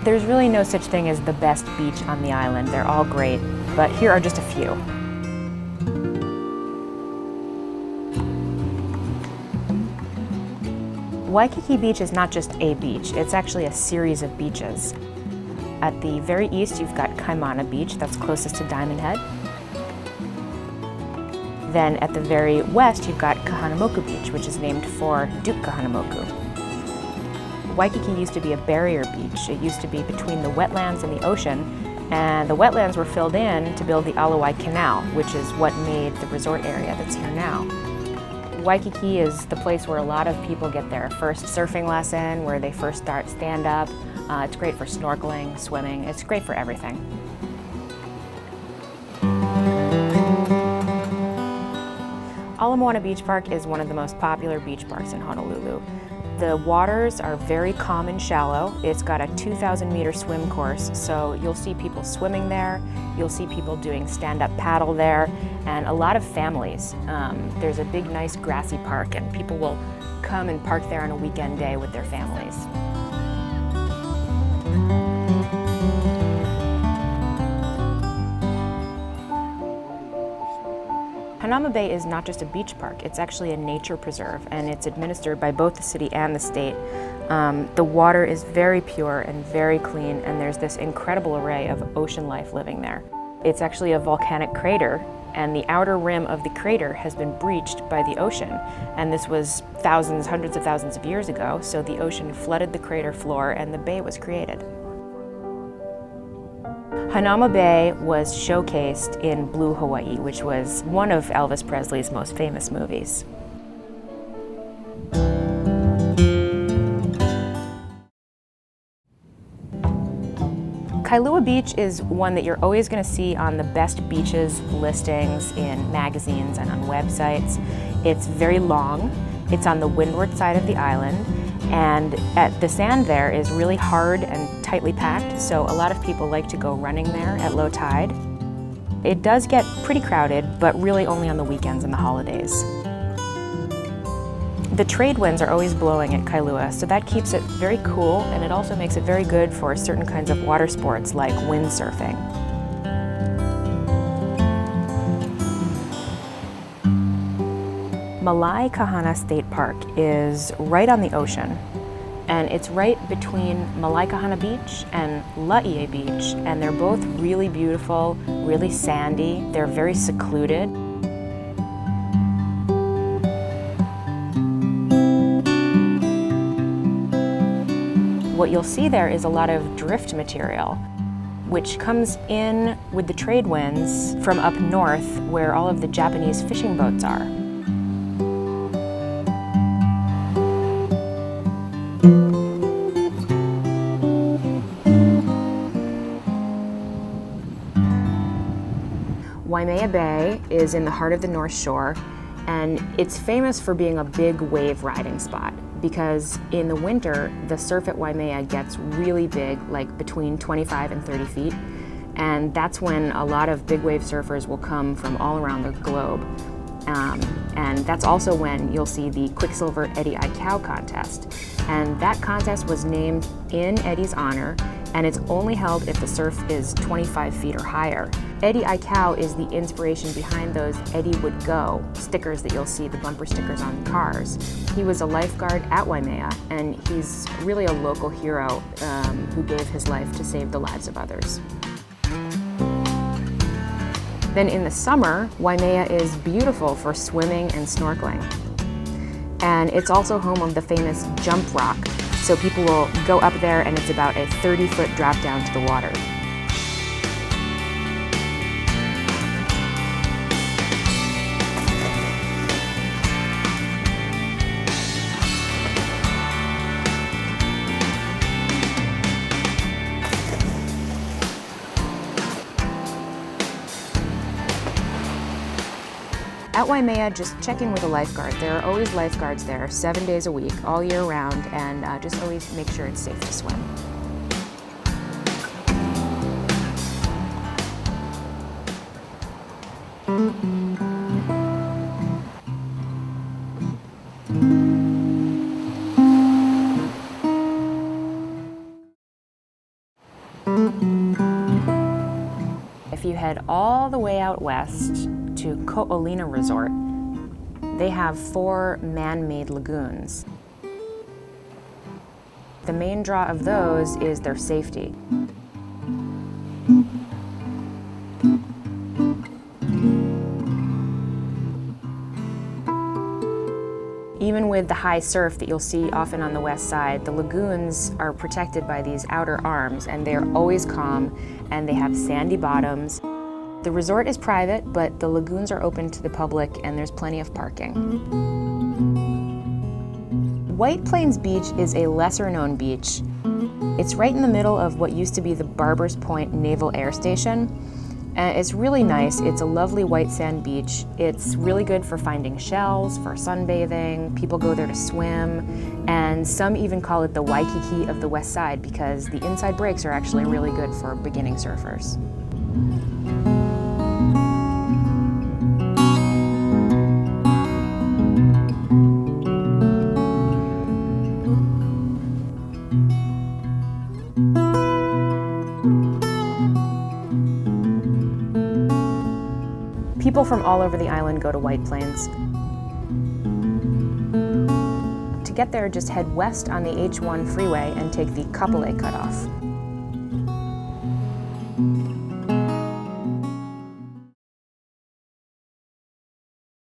There's really no such thing as the best beach on the island. They're all great, but here are just a few. Waikiki Beach is not just a beach, it's actually a series of beaches. At the very east, you've got Hanauma Beach, that's closest to Diamond Head. Then at the very west, you've got Kahanamoku Beach, which is named for Duke Kahanamoku. Waikiki used to be a barrier beach. It used to be between the wetlands and the ocean, and the wetlands were filled in to build the Alawai Canal, which is what made the resort area that's here now. Waikiki is the place where a lot of people get their first surfing lesson, where they first start stand-up. It's great for snorkeling, swimming, it's great for everything. Ala Moana Beach Park is one of the most popular beach parks in Honolulu. The waters are very calm and shallow. It's got a 2,000-meter swim course, so you'll see people swimming there, you'll see people doing stand-up paddle there, and a lot of families. There's a big, nice grassy park, and people will come and park there on a weekend day with their families. Hanauma Bay is not just a beach park, it's actually a nature preserve, and it's administered by both the city and the state. The water is very pure and very clean, and there's this incredible array of ocean life living there. It's actually a volcanic crater, and the outer rim of the crater has been breached by the ocean. And this was thousands, hundreds of thousands of years ago, so the ocean flooded the crater floor and the bay was created. Hanauma Bay was showcased in Blue Hawaii, which was one of Elvis Presley's most famous movies. Kailua Beach is one that you're always going to see on the best beaches listings in magazines and on websites. It's very long, it's on the windward side of the island, and the sand there is really hard and tightly packed, so a lot of people like to go running there at low tide. It does get pretty crowded, but really only on the weekends and the holidays. The trade winds are always blowing at Kailua, so that keeps it very cool, and it also makes it very good for certain kinds of water sports like windsurfing. Malaekahana State Park is right on the ocean, and it's right between Malaekahana Beach and Laie Beach, and they're both really beautiful, really sandy, they're very secluded. What you'll see there is a lot of drift material, which comes in with the trade winds from up north where all of the Japanese fishing boats are. Waimea Bay is in the heart of the North Shore, and it's famous for being a big wave riding spot because in the winter, the surf at Waimea gets really big, like between 25 and 30 feet, and that's when a lot of big wave surfers will come from all around the globe. And that's also when you'll see the Quicksilver Eddie Aikau contest. And that contest was named in Eddie's honor, and it's only held if the surf is 25 feet or higher. Eddie Aikau is the inspiration behind those Eddie Would Go stickers that you'll see, the bumper stickers on cars. He was a lifeguard at Waimea, and he's really a local hero who gave his life to save the lives of others. Then in the summer, Waimea is beautiful for swimming and snorkeling. And it's also home of the famous Jump Rock. So people will go up there and it's about a 30-foot drop down to the water. At Waimea, just check in with a lifeguard. There are always lifeguards there 7 days a week, all year round, and just always make sure it's safe to swim. If you head all the way out west to Ko'olina Resort, they have 4 man-made lagoons. The main draw of those is their safety. Even with the high surf that you'll see often on the west side, the lagoons are protected by these outer arms, and they're always calm, and they have sandy bottoms. The resort is private, but the lagoons are open to the public, and there's plenty of parking. White Plains Beach is a lesser-known beach. It's right in the middle of what used to be the Barbers Point Naval Air Station. And it's really nice. It's a lovely white sand beach. It's really good for finding shells, for sunbathing. People go there to swim, and some even call it the Waikiki of the west side because the inside breaks are actually really good for beginning surfers. People from all over the island go to White Plains. To get there, just head west on the H1 freeway and take the Kapolei cutoff.